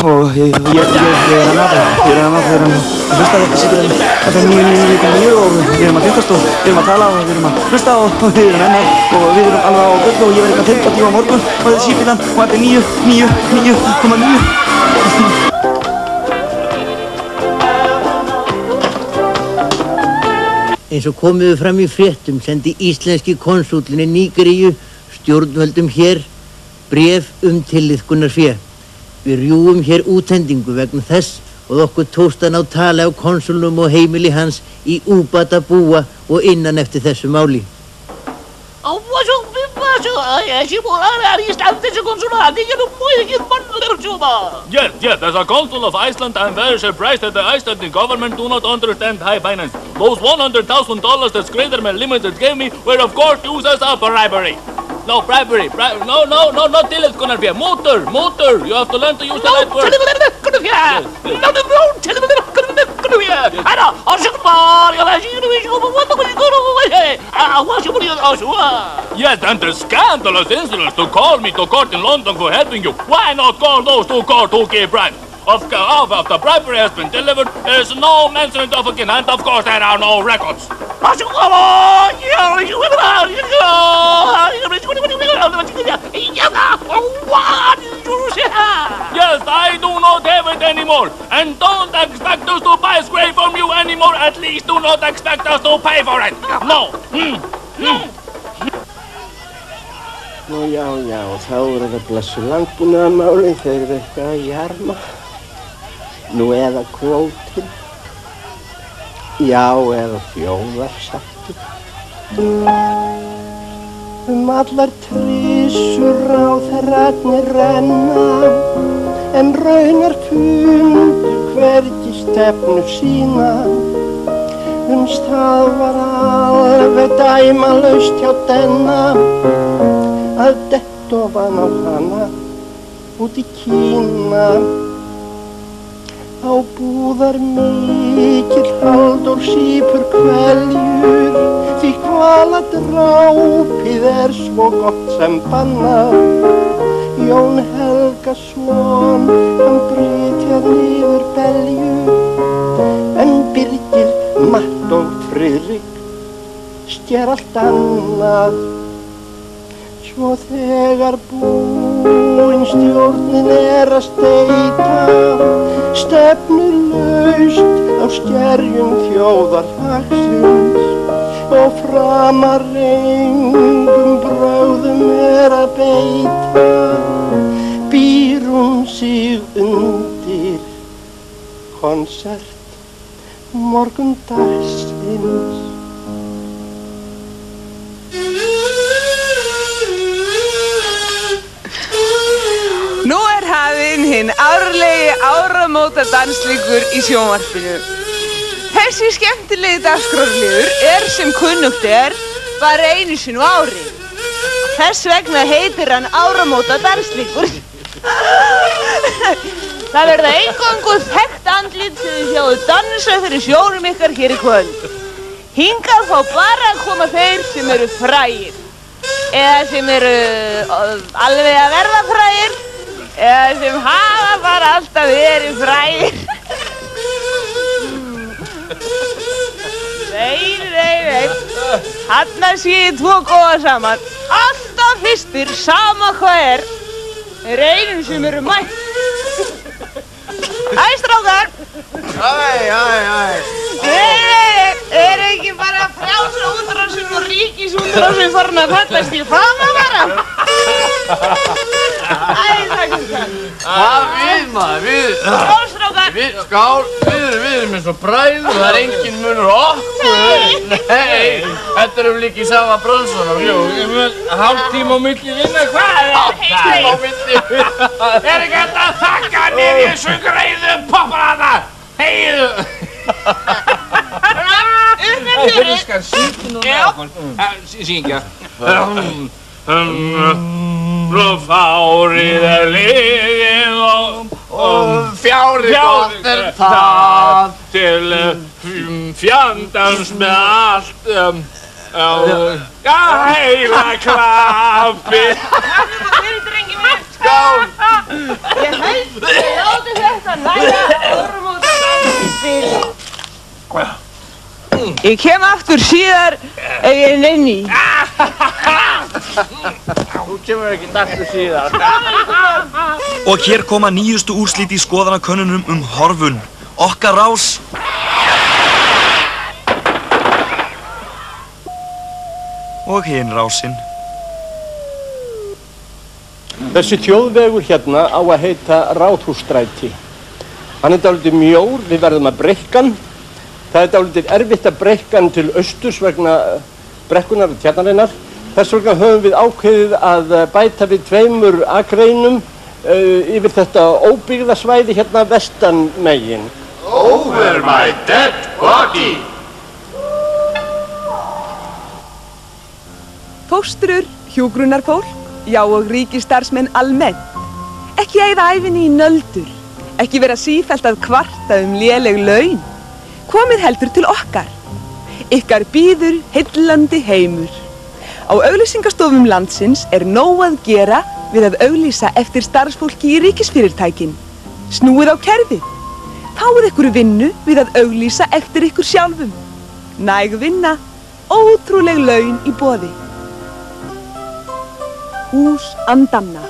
Og ég er að nata hlusta þetta sigur þetta er 9 og við erum að fylgast og við erum að tala og við erum að hlusta og við erum enn og við erum alveg á gullu og ég verð eitthvað 15 tíma á morgun og þetta er síðbílan og þetta er 9,9. Eins og komiðu fram í fréttum sendi íslenski konsúllinn í Nígeríu stjórnvöldum hér bréf tillíðkunarfé. Við rjúum hér útsendingu vegna þess og okkur tókst að ná tali á konsúlnum og heimili hans í Úbata búa og innan eftir þessu máli. Yes, as a consul of Iceland, I'm very surprised that the Icelandic government do not understand high finance. Those $100,000 that Skreiderman Limited gave me were of course used as a bribery. No, bribery, no, not tillitskunarfé, mútur, you have to learn to use the right word. Yes, and the scandalous insolence to call me to court in London for helping you. Why not call those to court who gave bribes? of the bribery has been delivered. There is no mention of again, and of course there are no records. Yes, I do not have it anymore, and don't expect us to buy scrape from you anymore. At least do not expect us to pay for it. No. Nú já, þá eru það blessu landbúnaðarmálin, þeir eru eitthvað að jarma. Nú eða kvótinn. Já, eða þjóðarsáttin. Allar trissur ráðherrarnir renna, en raunar fundu hvergi stefnu sína. Það var alveg dæmalaust hjá denna að detta ofan á hana út í Kína. Á búðar mikil Halldór sýpur kveljur, því hvaladrápið svo gott sem bannað. Jón Helgason, hann brytjar niður belju, en Birgir, Matt og Friðrik sker allt annað. Svo þegar búin stjórnin að steita, stefnulaust á skerjum þjóðarhagsins, og framar engum brögðum að beita, býr hún sig undir konsert morgundagsins. Nú hafinn hinn árlegi áramótadansleikur í sjónvarpinu. Þessi skemmtilegi dagskrárliður sem kunnugt bara einu sinni á ári. Þess vegna heitir hann áramótadansleikur. Það verða eingöngu þekkt andlit sem þið sjáu dansa fyrir sjónum ykkar hér í kvöld. Hingað fá bara að koma þeir sem eru frægir, eða sem eru alveg að verða frægir, eða sem hafa bara alltaf verið frægir. Nei. Þarna sé ég tvo góða saman. Alltaf fyrstir, sama hvað einum sem eru mætt. Æ, strákar! Ekki bara frjálsa útrásin og ríkisútrásin farin að fallast í fama bara? Takk. Hvað við maður? Skál, strákar! Skál, við erum eins og bræður, það engin munur okkur. Nei, þetta erum líka í sama brönsunum. Hálftíma á milli vinna, hvað? Hálftíma á milli vinna. Ekki hægt að þakka niður í þessu greiðu popparana? Heiðu! Hvernig skal syngja núna? Syngja. Fárið liðið og fjárið gott það til fjandans með allt heila klappið. Skál! Ég láti þetta næra áramótadansspili. Ég kem aftur síðar ef ég nenni. Þú kemur ekki aftur síðar. Og hér koma nýjustu úrslit í skoðanakönnunum horfun. Okkar rás. Og hinn rásinn. Þessi þjóðvegur hérna á að heita Ráðhússtræti. Hann dálítið mjór, við verðum að breikka hann. Það dálítið erfitt að breikka hann til austurs vegna brekkunnar og tjarnarinnar. Þess vegna höfum við ákveðið að bæta við 2 akreinum yfir þetta óbyggða svæði hérna vestan megin. Over my dead body! Fóstrur, hjúkrunarfólk, já og ríkisstarfsmenn almennt. Ekki eyða ævinni í nöldur. Ekki vera sífellt að kvarta léleg laun. Komið heldur til okkar. Ykkar bíður heillandi heimur. Á auglýsingastofum landsins nóg að gera við að auglýsa eftir starfsfólki í ríkisfyrirtækin. Snúið á kerfið. Fáið ykkur vinnu við að auglýsa eftir ykkur sjálfum. Næg vinna, ótrúleg laun í boði. Hús andanna.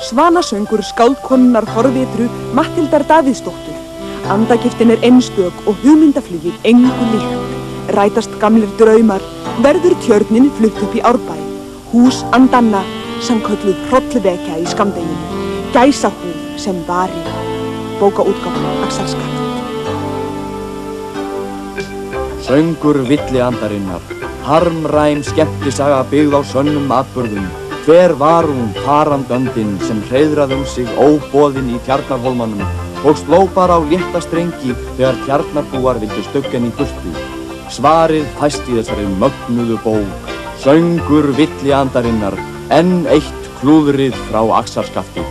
Svanasöngur skáldkonunnar forvitru Matthildar Davíðsdóttur. Andagiftin einstök og hugmyndaflugið engu líkt. Rætast gamlir draumar, verður tjörnin flutt upp í Árbæ. Hús andanna, samkölluð hrollvekja í skammdeginu. Gæsahúð sem vari. Bókaútgáfa Axarskaft. Söngur villiandarinnar. Harmræm skemmtisaga byggð á sönnum atburðum. Hver var hún farandöndin sem hreiðraði sig óboðin í Tjarnarhólmanum og sló bara á létta strengi þegar tjarnarbúar vildu stöggja henni í burtu? Svarið fæst í þessari mögnuðu bók. Söngur villiandarinnar. Enn eitt klúðrið frá Axarskafti.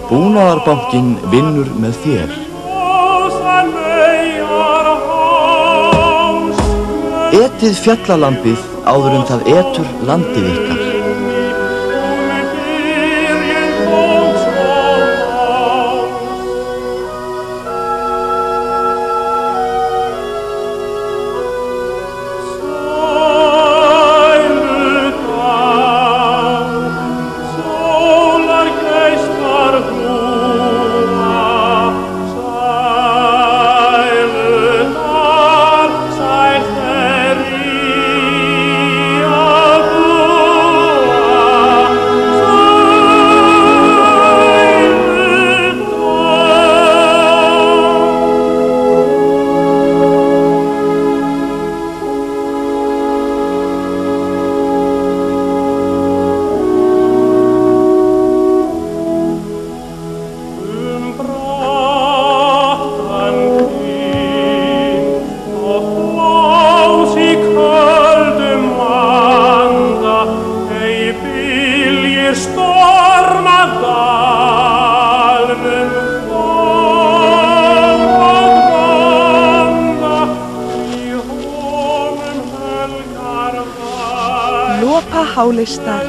Búnaðarbankinn vinnur með þér. Etið fjallalambið áður en það etur landið ykkar. Háleistar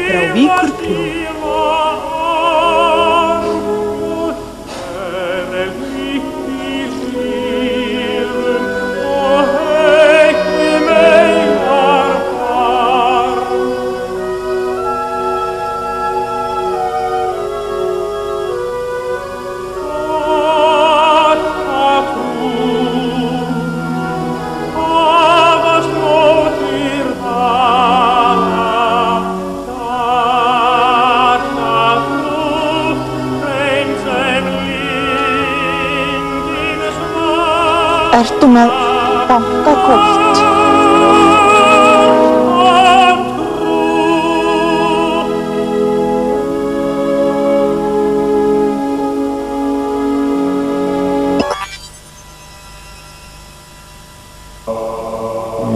frá Víkurbrú. Ertu með bankakort?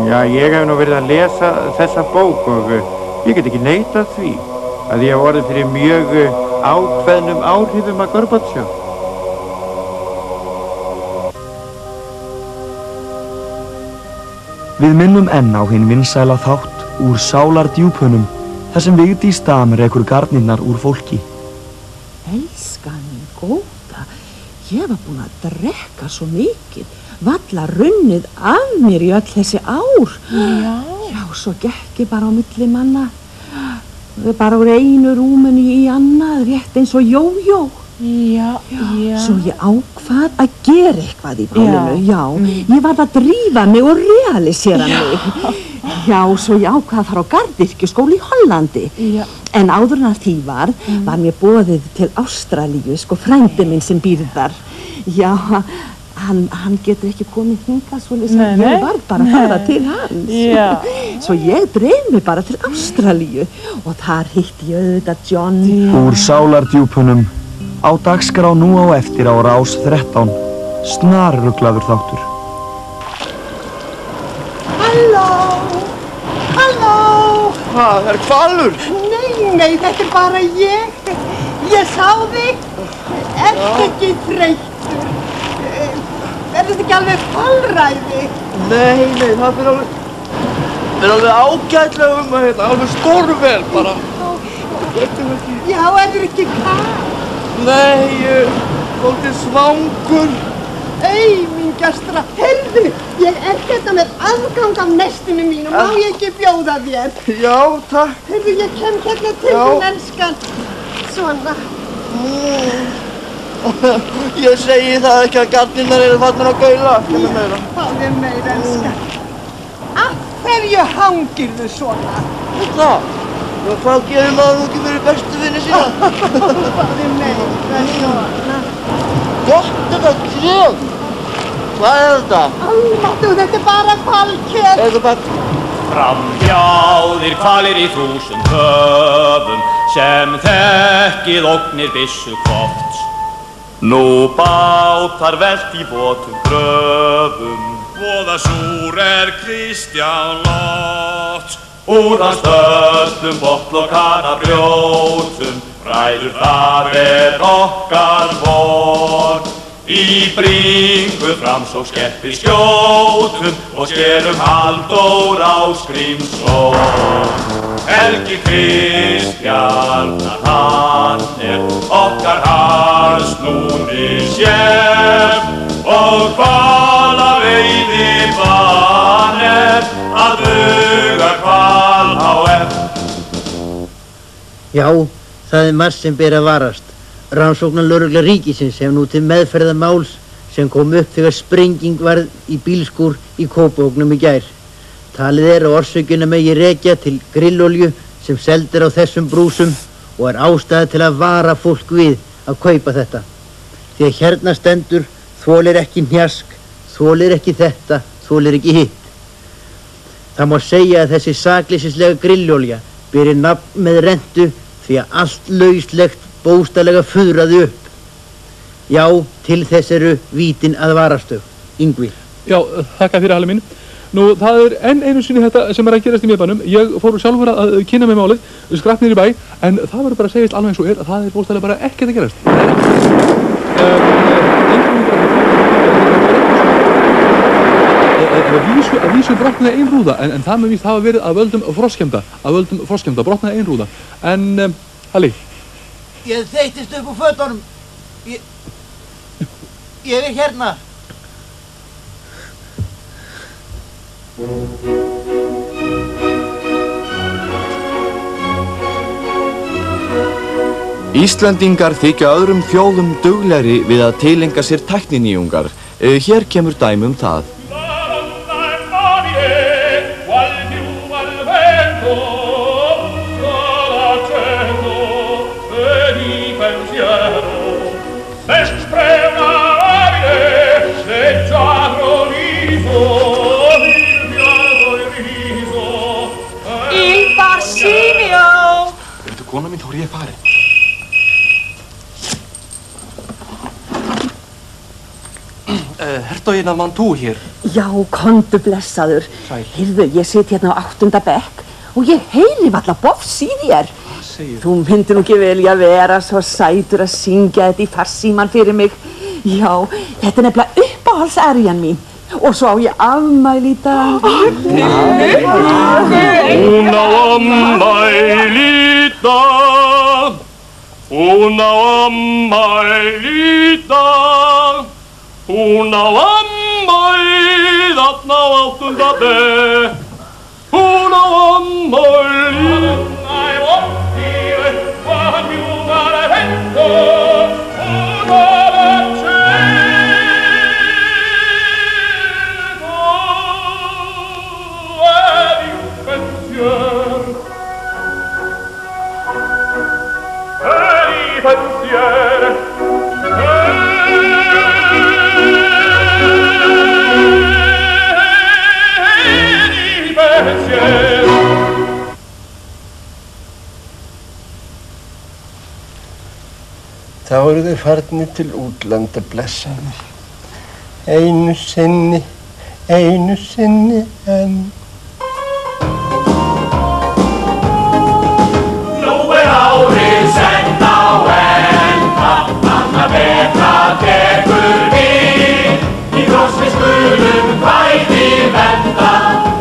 Já, ég hef nú verið að lesa þessa bók og ég get ekki neitað því að ég hef orðið fyrir mjög ákveðnum áhrifum af Gorbatsjov. Við minnum enn á hinn vinsæla þátt úr sálardjúpunum þar sem Vigdís Dam rekur garnirnar úr fólki. Elskan mín góða, ég var búin að drekka svo mikið, valla runnið af mér í öll þessi ár. Já, svo gekk ég bara á milli manna, bara úr einu rúminu í annað, rétt eins og jójó. Já. Svo ég ákvað að gera eitthvað í bálinu, ég varð að drífa mig og realisera mig. Já, svo ég ákvað að fara á garðyrkjuskóla í Hollandi. En áður en að því var mér boðið til Ástralíu, frændi minn sem býr þar. Já, hann getur ekki komið hingað svoleiðis að ég var bara að fara til hans. Svo ég dreif mig bara til Ástralíu og þar hitti ég auðvitað John. Úr sálardjúpunum Á dagskrá nú á eftir á Rás 13, snarruglaður þáttur. Halló! Halló! Hvað, er hvalur? Nei, þetta er bara ég. Ég sá þig. Ertu ekki þreyttur? Verðist ekki alveg fallræði? Nei, það fyrir alveg ágætlega hérna, alveg stórvel bara. Já, ertu ekki kalt? Nei, ég er svolítið svangur. Aumingjastra, heyrðu, ég er hérna með aðgang af nestinu mínu, má ég ekki bjóða þér? Já, takk. Heyrðu, ég kem hérna til þín, elskan. Svona. Ég segi það ekki að gardinnar eru farnar að gaula. Fáðu meira, elskan. Af hverju hangirðu svona? Það? Hvað gerir maður nú ekki fyrir bestu vinni sína? Fáðu meira, svona. Gott þetta trén! Hvað er þetta? Almáttu, þetta er bara hvalker. Er þetta bara... Framhjáðir hvalir í 1000 höfum sem þekkið ógnir byssu hvort. Nú bátar velt í votum gröfum, voða súr er Kristján Lott. Úr hans döstum botl og kanabrjótum ræður það er okkar vor. Í bringu framsókn skeppir skjótum og skerum Halldór Ásgrímsson. Helgi Kristjarnar hann okkar harðsnúni sér og hvalaveiði bann að duga hval HF. Já, það er margt sem ber að varast. Rannsóknarlögregla ríkisins hefur nú til meðferðar máls sem kom upp þegar sprenging varð í bílskúr í Kópavognum í gær. Talið er að orsökina megi rekja til grillolju sem seld er á þessum brúsum og er ástæða til að vara fólk við að kaupa þetta. Því að hérna stendur þolir ekki hnjask, þolir ekki þetta, þolir ekki hitt. Það má segja að þessi sakleysislega grillolja beri nafn með rentu því að allt lauslegt bóstalega fuðraði upp. Já, til þess eru vítin að varastög. Yngvi. Já, þakka fyrir Halli mín. Nú, það er enn einu sinni þetta sem er að gerast í miðbænum. Ég fór sjálfur að kynna með málið, skrapp niður í bæ, en það verður bara að segja alveg eins og er að það er bóstalega bara ekkert að gerast. Að vísu brotnaði ein rúða, en það með víst hafa verið að völdum frostskemmda, brotnaði ein rúða. En, Halli? Ég þeyttist upp úr fötunum. Ég er hérna. Íslendingar þykja öðrum þjóðum duglegri við að tileinka sér tækninýjungar. Hér kemur dæmi það. Kona mín, þá er ég farin. Hertoginn af Mantoux hér. Já, komdu blessaður. Sæl. Heyrðu, ég sit hérna á 8. bekk og ég heyri varla bofs í þér. Hvað segir þú? Þú myndir nú ekki velja að vera svo sætur að syngja þetta í farsíman fyrir mig. Já, þetta er nefnilega uppáhaldsarjan mín. Og svo á ég afmæli í dag. Hún á afmæli í dag. Hún á afmæli í dag. Hún á afmæli þarna á 8. bekk. Hún á afmæli. þá eru þeir farnir til útlanda blessaðir. Einu sinni enn. Nú árið sent á enda, annað betra tekur við. Í krossni skulum kvæði venda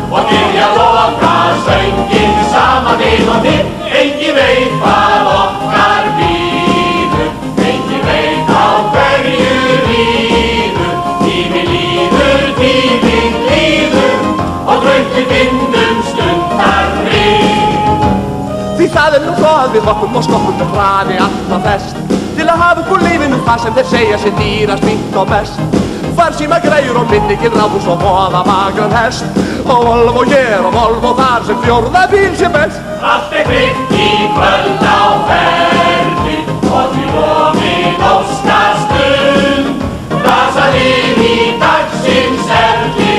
og byrja loka sönginn saman við og þinn. Enginn veit hvað okkar bíður, enginn veit á hverju líður. Tíminn líður og drauminn finnum stundar við. Því það nú góð við hoppum og skoppum með hraði alltaf fest til að hafa upp úr lífinu það sem þeir segja sér dýrast fínt og best. Farsíma greiur og minningin ráðhús og voða magran hest og Volvo hér og Volvo þar sem fjórða bíl sé best. Allt kvitt í kvöld á ferli og því lofið óskastund. Dasar inn í dagsins erli,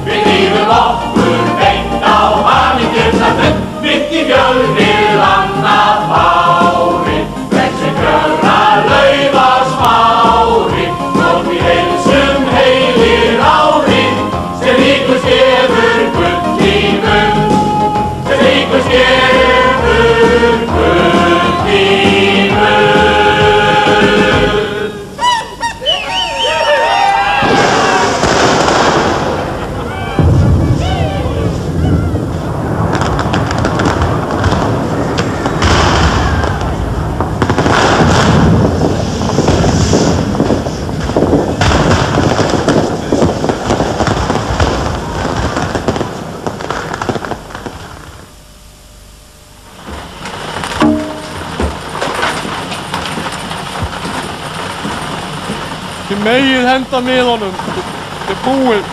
við lífum okkur beint á hamingjumsstund. Mitt í fjölnir annað fári, vexi gröna laufa smári, og við heilsum heilir ári, sem ríkust gefur gulltímum, sem ríkust gefur gulltímum. Þið megið henda miðunum. Þetta er búið.